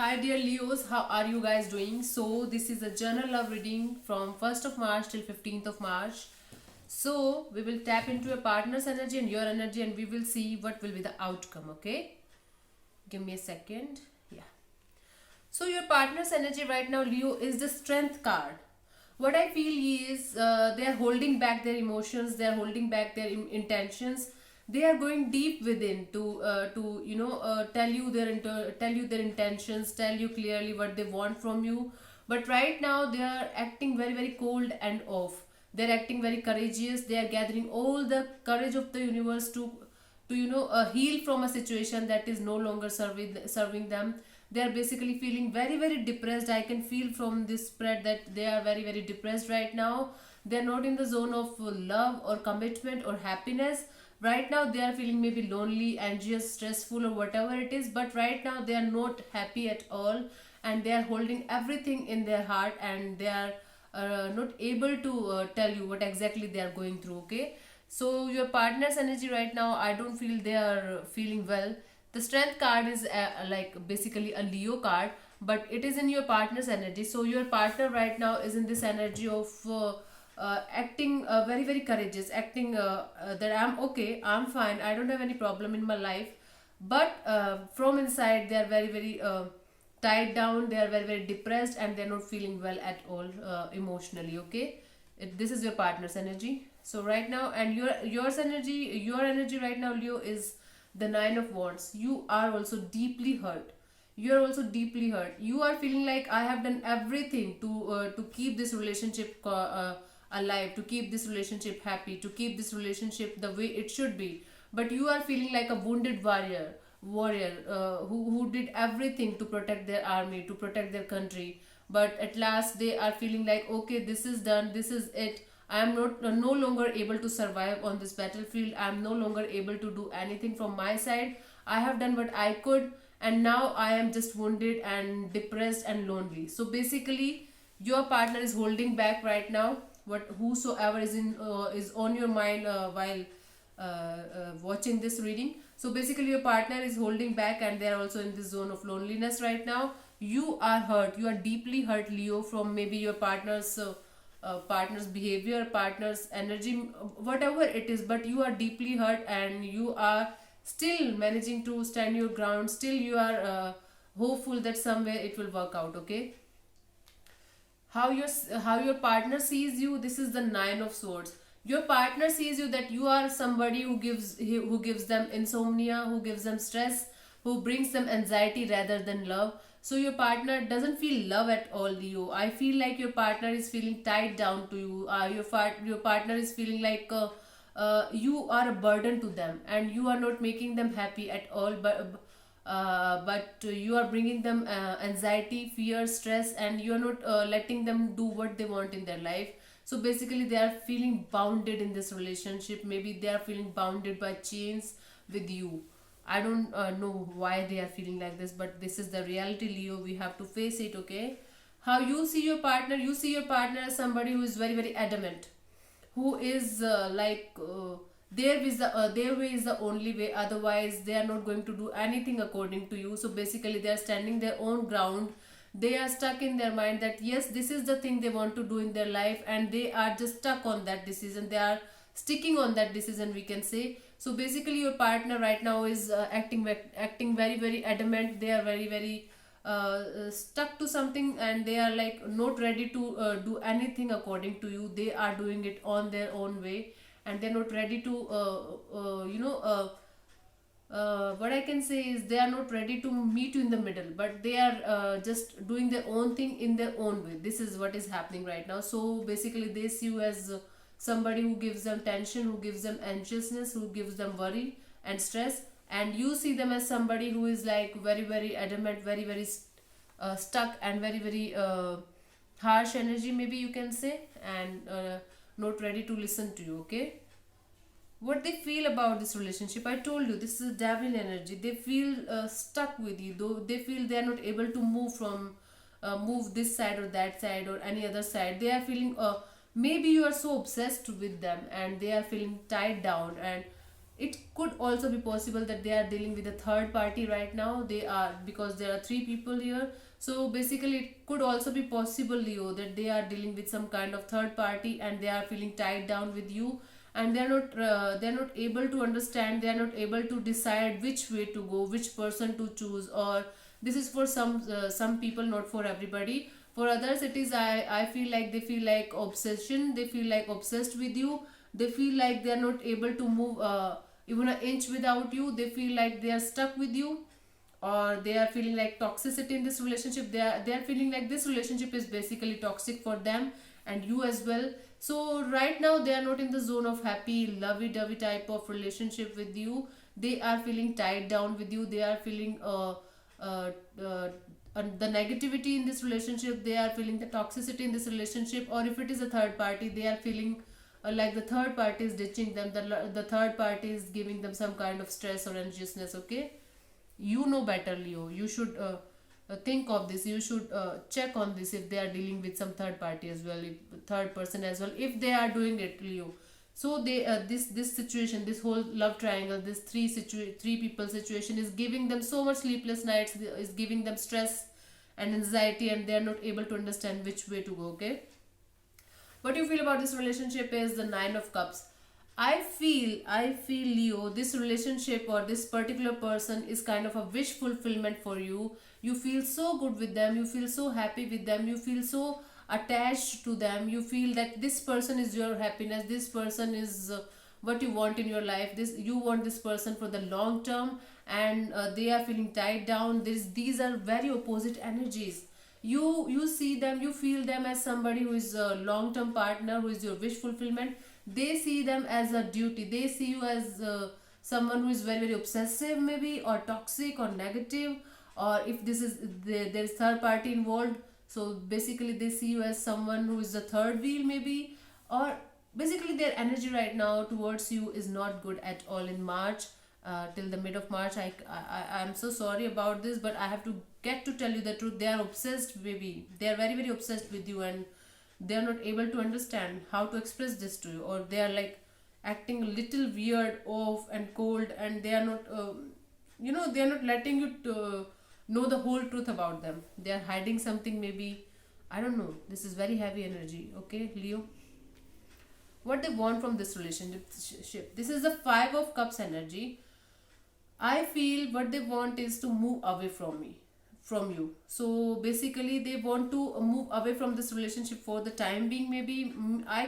Hi dear Leos, how are you guys doing? So this is a general love reading from 1st of March till 15th of March. So we will tap into your partner's energy and your energy and we will see what will be the outcome, okay? Give me a second. Yeah. So your partner's energy right now, Leo, is the strength card. What I feel is they are holding back their emotions, they are holding back their intentions. They are going deep within to tell you their intentions, tell you clearly what they want from you. But right now they are acting very cold and off. They are acting very courageous. They are gathering all the courage of the universe to heal from a situation that is no longer serving them. They are basically feeling very depressed. I can feel from this spread that they are very depressed right now. They are not in the zone of love or commitment or happiness. Right now they are feeling maybe lonely, anxious, stressful, or whatever it is, but right now they are not happy at all, and they are holding everything in their heart, and they are not able to tell you what exactly they are going through. Okay, so your partner's energy right now, I don't feel they are feeling well. The strength card is like basically a Leo card, but it is in your partner's energy. So your partner right now is in this energy of acting very courageous, acting that I'm okay, I'm fine, I don't have any problem in my life. But from inside they are very tied down, they are very depressed, and they're not feeling well at all emotionally. Okay, this is your partner's energy. So right now, and your energy right now, Leo, is the Nine of Wands. You are also deeply hurt. You are also deeply hurt. You are feeling like I have done everything to keep this relationship alive, to keep this relationship happy, to keep this relationship the way it should be. But you are feeling like a wounded warrior who did everything to protect their army, to protect their country. But at last they are feeling like, okay, this is done, this is it. I am not no longer able to survive on this battlefield. I am no longer able to do anything from my side. I have done what I could, and now I am just wounded and depressed and lonely. So basically, your partner is holding back right now. What whosoever is on your mind while watching this reading. So basically, your partner is holding back, and they are also in this zone of loneliness right now. You are hurt. You are deeply hurt, Leo, from maybe your partner's behavior, partner's energy, whatever it is. But you are deeply hurt, and you are still managing to stand your ground. Still, you are hopeful that somewhere it will work out. Okay, how your partner sees you, this is the Nine of Swords. Your partner sees you that you are somebody who gives them insomnia, who gives them stress, who brings them anxiety rather than love. So your partner doesn't feel love at all, Leo. I feel like your partner is feeling tied down to you. Your partner is feeling like you are a burden to them, and you are not making them happy at all. But you are bringing them anxiety, fear, stress, and you are not letting them do what they want in their life. So basically they are feeling bounded in this relationship. Maybe they are feeling bounded by chains with you. I don't know why they are feeling like this, but this is the reality, Leo. We have to face it. Okay, how you see your partner, you see your partner as somebody who is very adamant, who is their way is the only way. Otherwise they are not going to do anything according to you. So basically they are standing their own ground. They are stuck in their mind that yes, this is the thing they want to do in their life, and they are just stuck on that decision. They are sticking on that decision, we can say. So basically your partner right now is acting very adamant. They are very stuck to something, and they are like not ready to do anything according to you. They are doing it on their own way, and they're not ready to what I can say is they are not ready to meet you in the middle, but they are just doing their own thing in their own way. This is what is happening right now. So basically they see you as somebody who gives them tension, who gives them anxiousness, who gives them worry and stress, and you see them as somebody who is like very adamant, very stuck, and very harsh energy, maybe you can say, and not ready to listen to you. Okay, what they feel about this relationship, I told you, this is a devil energy. They feel stuck with you, though they feel they are not able to move this side or that side or any other side. They are feeling maybe you are so obsessed with them, and they are feeling tied down, and it could also be possible that they are dealing with a third party right now. They are, because there are three people here. So basically it could also be possible, Leo, that they are dealing with some kind of third party and they are feeling tied down with you, and they're not able to understand, they are not able to decide which way to go, which person to choose. Or this is for some people, not for everybody. For others it is, I feel like they feel like obsession, they feel like obsessed with you. They feel like they are not able to move even an inch without you. They feel like they are stuck with you, or they are feeling like toxicity in this relationship. They are feeling like this relationship is basically toxic for them and you as well. So right now they are not in the zone of happy lovey-dovey type of relationship with you. They are feeling tied down with you. They are feeling uh, uh, the negativity in this relationship. They are feeling the toxicity in this relationship. Or if it is a third party, they are feeling like the third party is ditching them, the third party is giving them some kind of stress or anxiousness. Okay, you know better, Leo. You should think of this. You should check on this, if they are dealing with some third party as well, if, third person as well, if they are doing it, Leo. So they this situation, this whole love triangle, this three people situation is giving them so much sleepless nights, is giving them stress and anxiety, and they are not able to understand which way to go. Okay, what you feel about this relationship is the Nine of Cups. I feel Leo, this relationship or this particular person is kind of a wish fulfillment for you. You feel so good with them, you feel so happy with them, you feel so attached to them. You feel that this person is your happiness, this person is what you want in your life. This, you want this person for the long term, and they are feeling tied down. These are very opposite energies. You see them, you feel them as somebody who is a long term partner, who is your wish fulfillment. They see them as a duty. They see you as someone who is very very obsessive, maybe, or toxic or negative. Or if this is there is third party involved, so basically they see you as someone who is the third wheel, maybe. Or basically their energy right now towards you is not good at all in March. Till the mid of March, I'm so sorry about this, but I have to get to tell you the truth. They are obsessed, baby. They are very very obsessed with you, and they are not able to understand how to express this to you. Or they are like acting a little weird, off and cold, and they are not they are not letting you to know the whole truth about them. They are hiding something, maybe. I don't know, this is very heavy energy. Okay, Leo, what they want from this relationship, this is the Five of Cups energy. I feel what they want is to move away from me, from you. So basically, they want to move away from this relationship for the time being. Maybe I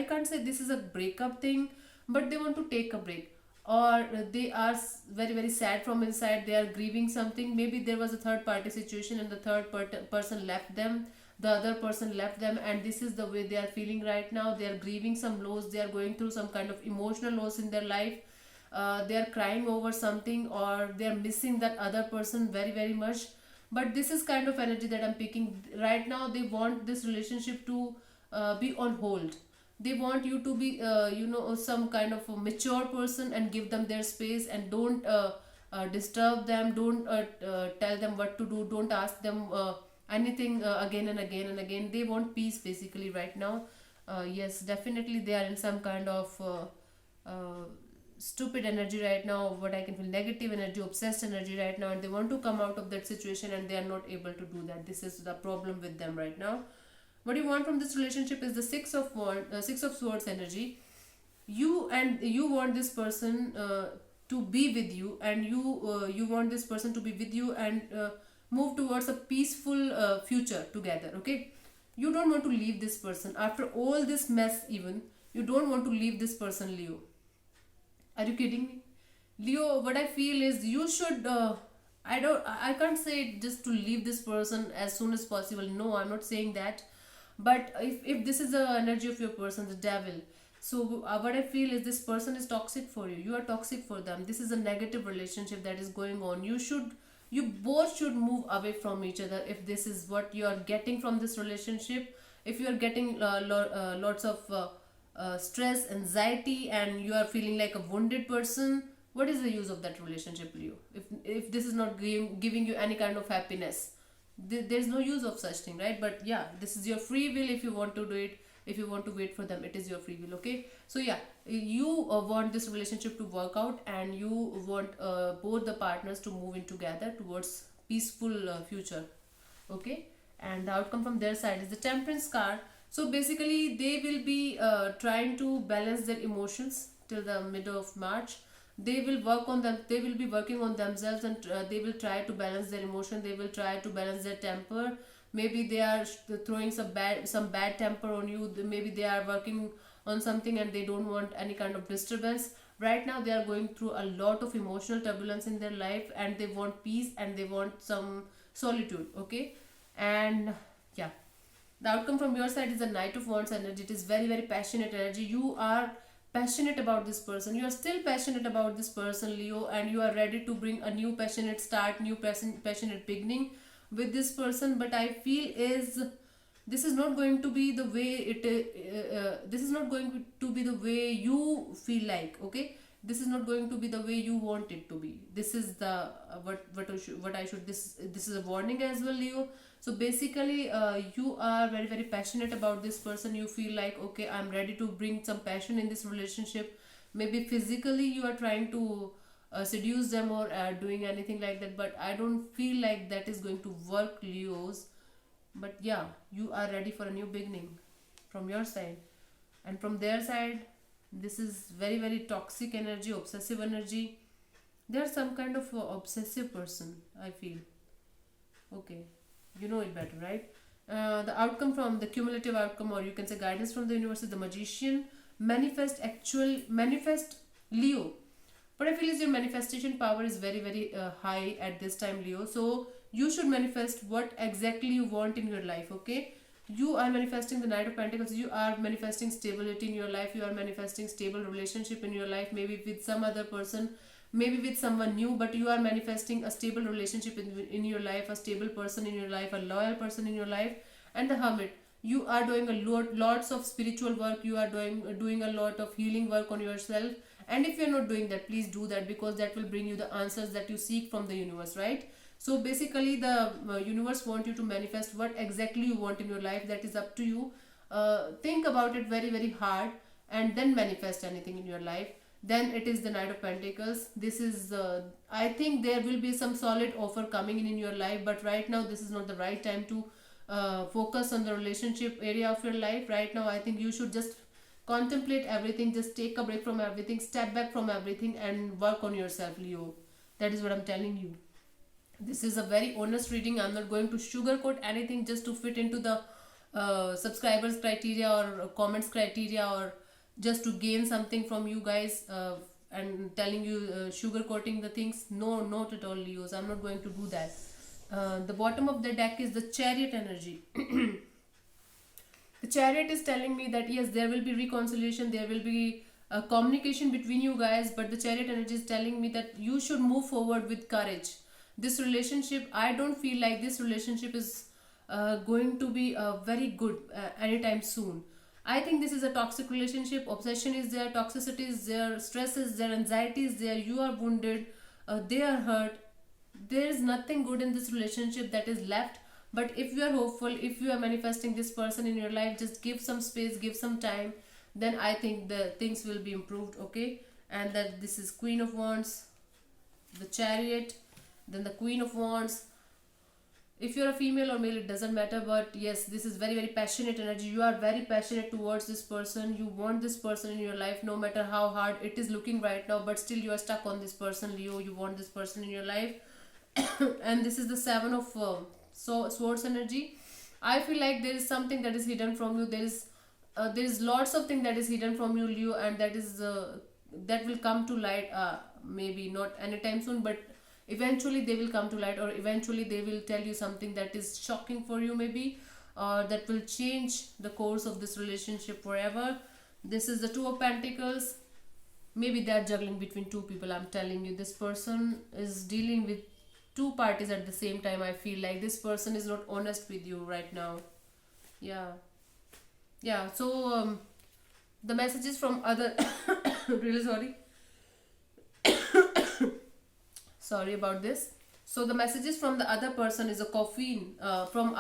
can't say this is a breakup thing, but they want to take a break. Or they are very very sad from inside. They are grieving something. Maybe there was a third party situation, and the person left them. The other person left them, and this is the way they are feeling right now. They are grieving some loss. They are going through some kind of emotional loss in their life. They are crying over something, or they are missing that other person very very much. But this is kind of energy that I'm picking right now. They want this relationship to be on hold. They want you to be some kind of a mature person, and give them their space, and don't disturb them. Don't tell them what to do. Don't ask them anything again and again and again. They want peace basically right now. Yes, definitely they are in some kind of stupid energy right now, what I can feel, negative energy, obsessed energy right now, and they want to come out of that situation, and they are not able to do that. This is the problem with them right now. What you want from this relationship is the Six of Swords energy. You want this person to be with you, and you want this person to be with you, and move towards a peaceful future together. Okay, you don't want to leave this person after all this mess. Even you don't want to leave this person, Leo. Are you kidding me? Leo, what I feel is you should. I can't say just to leave this person as soon as possible. No, I'm not saying that. But if this is the energy of your person, the devil. So what I feel is this person is toxic for you. You are toxic for them. This is a negative relationship that is going on. You both should move away from each other if this is what you are getting from this relationship. If you are getting lots of stress, anxiety, and you are feeling like a wounded person, what is the use of that relationship, Leo? If this is not giving you any kind of happiness, there's no use of such thing, right? But yeah, this is your free will. If you want to do it, if you want to wait for them, it is your free will. Okay, so yeah, you want this relationship to work out, and you want both the partners to move in together towards peaceful future. Okay, and the outcome from their side is the temperance card. So basically they will be trying to balance their emotions till the middle of March. They will work on them, they will be working on themselves, and they will try to balance their emotion, they will try to balance their temper. Maybe they are throwing some bad temper on you. Maybe they are working on something and they don't want any kind of disturbance. Right now they are going through a lot of emotional turbulence in their life, and they want peace and they want some solitude. Okay, and yeah, the outcome from your side is the Knight of Wands energy. It is very, very passionate energy. You are passionate about this person. You are still passionate about this person, Leo, and you are ready to bring a new passionate start, new passionate beginning with this person. But I feel is this is not going to be the way this is not going to be the way you feel like. Okay, this is not going to be the way you want it to be. This is the what I should this is a warning as well, Leo. So basically you are very, very passionate about this person. You feel like, okay, I'm ready to bring some passion in this relationship. Maybe physically you are trying to seduce them or doing anything like that, but I don't feel like that is going to work, Leos. But yeah, you are ready for a new beginning from your side. And from their side, this is very, very toxic energy, obsessive energy. They are some kind of obsessive person, I feel. Okay, you know it better, right? The outcome from the cumulative outcome, or you can say guidance from the universe, is the Magician. Manifest Leo. What I feel is your manifestation power is very, very high at this time, Leo. So you should manifest what exactly you want in your life. Okay, you are manifesting the Knight of Pentacles. You are manifesting stability in your life. You are manifesting stable relationship in your life, maybe with some other person, maybe with someone new, but you are manifesting a stable relationship in your life, a stable person in your life, a loyal person in your life. And the Hermit, you are doing lots of spiritual work. You are doing a lot of healing work on yourself. And if you're not doing that, please do that, because that will bring you the answers that you seek from the universe, right? So basically the universe want you to manifest what exactly you want in your life. That is up to you. Think about it very, very hard, and then manifest anything in your life. Then it is the Knight of Pentacles. This is I think there will be some solid offer coming in your life, but right now this is not the right time to focus on the relationship area of your life. Right now I think you should just contemplate everything, just take a break from everything, step back from everything, and work on yourself, Leo. That is what I'm telling you. This is a very honest reading. I'm not going to sugarcoat anything just to fit into the subscribers criteria or comments criteria, or just to gain something from you guys, and telling you sugarcoating the things. No, not at all, Leos. I'm not going to do that. The bottom of the deck is the Chariot energy. The Chariot is telling me that yes, there will be reconciliation, there will be a communication between you guys, but the Chariot energy is telling me that you should move forward with courage. This relationship, I don't feel like this relationship is going to be very good anytime soon. I think this is a toxic relationship. Obsession is there, toxicity is there, stress is there, anxiety is there. You are wounded, they are hurt. There is nothing good in this relationship that is left. But if you are hopeful, if you are manifesting this person in your life, just give some space, give some time, then I think the things will be improved. Okay, and that this is Queen of Wands, the Chariot, then the Queen of Wands. If you're a female or male, it doesn't matter, but yes, this is very, very passionate energy. You are very passionate towards this person. You want this person in your life, no matter how hard it is looking right now, but still you are stuck on this person, Leo. You want this person in your life. And this is the Seven of Swords energy. I feel like there is something that is hidden from you. There is lots of things that is hidden from you, Leo, and that will come to light, maybe not anytime soon, but eventually they will come to light, or eventually they will tell you something that is shocking for you, maybe, or that will change the course of this relationship forever. This is the Two of Pentacles. Maybe they are juggling between two people. I'm telling you, this person is dealing with two parties at the same time. I feel like this person is not honest with you right now. Yeah, so the messages from other really sorry about this. So the messages from the other person is a caffeine from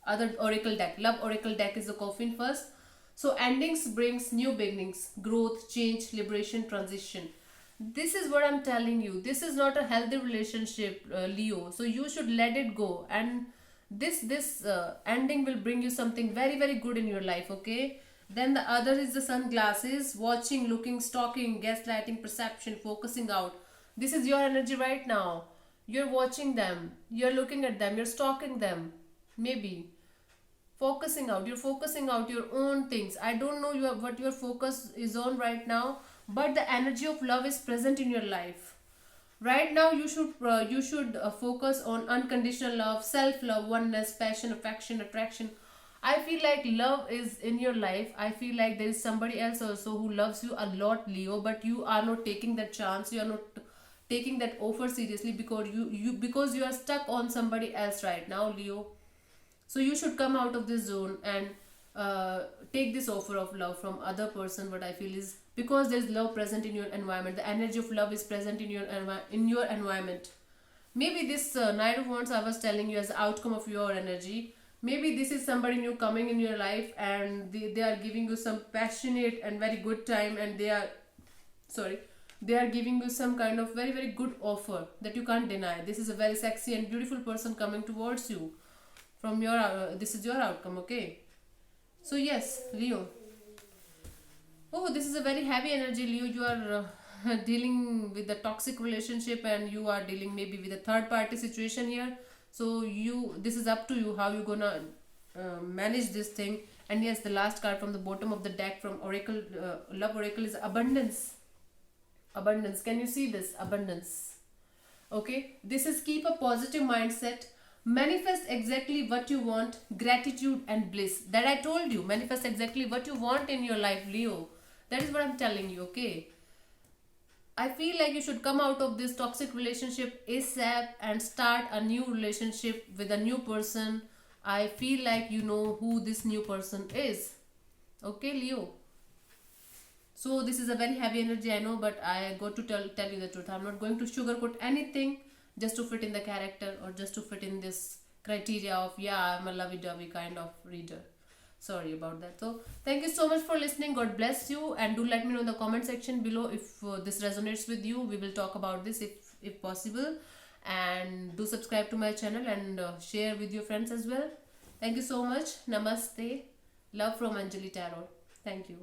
other oracle deck. Love oracle deck is the coffin first. So endings brings new beginnings, growth, change, liberation, transition. This is what I'm telling you. This is not a healthy relationship, Leo. So you should let it go, and this ending will bring you something very very good in your life. Okay. Then the other is the sunglasses, watching, looking, stalking, gaslighting, perception, focusing out. This is your energy right now. You're watching them, you're looking at them, you're stalking them. Maybe focusing out, you're focusing out your own things. I don't know what your focus is on right now, but the energy of love is present in your life right now. You should focus on unconditional love, self love, oneness, passion, affection, attraction. I feel like love is in your life. I feel like there is somebody else also who loves you a lot, Leo, but you are not taking that chance. You are not taking that offer seriously because you are stuck on somebody else right now, Leo. So you should come out of this zone and take this offer of love from other person. What I feel is, because there is love present in your environment, the energy of love is present in your environment. Maybe this Knight of Wands I was telling you as the outcome of your energy. Maybe this is somebody new coming in your life, and they are giving you some passionate and very good time, and sorry they are giving you some kind of very very good offer that you can't deny. This is a very sexy and beautiful person coming towards you from your this is your outcome. Okay. So yes, Leo. Oh, this is a very heavy energy, Leo. You are dealing with the toxic relationship, and you are dealing maybe with a third party situation here. So this is up to you how you gonna manage this thing. And yes, the last card from the bottom of the deck from Oracle, Love Oracle, is abundance. Abundance. Can you see this? Abundance. Okay. This is keep a positive mindset. Manifest exactly what you want. Gratitude and bliss. That I told you. Manifest exactly what you want in your life, Leo. That is what I'm telling you. Okay. I feel like you should come out of this toxic relationship ASAP and start a new relationship with a new person. I feel like you know who this new person is. Okay, Leo. So this is a very heavy energy, I know, but I got to tell you the truth. I'm not going to sugarcoat anything just to fit in the character or just to fit in this criteria of, yeah, I'm a lovey-dovey kind of reader. Sorry about that. So thank you so much for listening. God bless you, and do let me know in the comment section below if this resonates with you. We will talk about this if possible, and do subscribe to my channel and share with your friends as well. Thank you so much. Namaste. Love from Anjali Tarot. Thank you.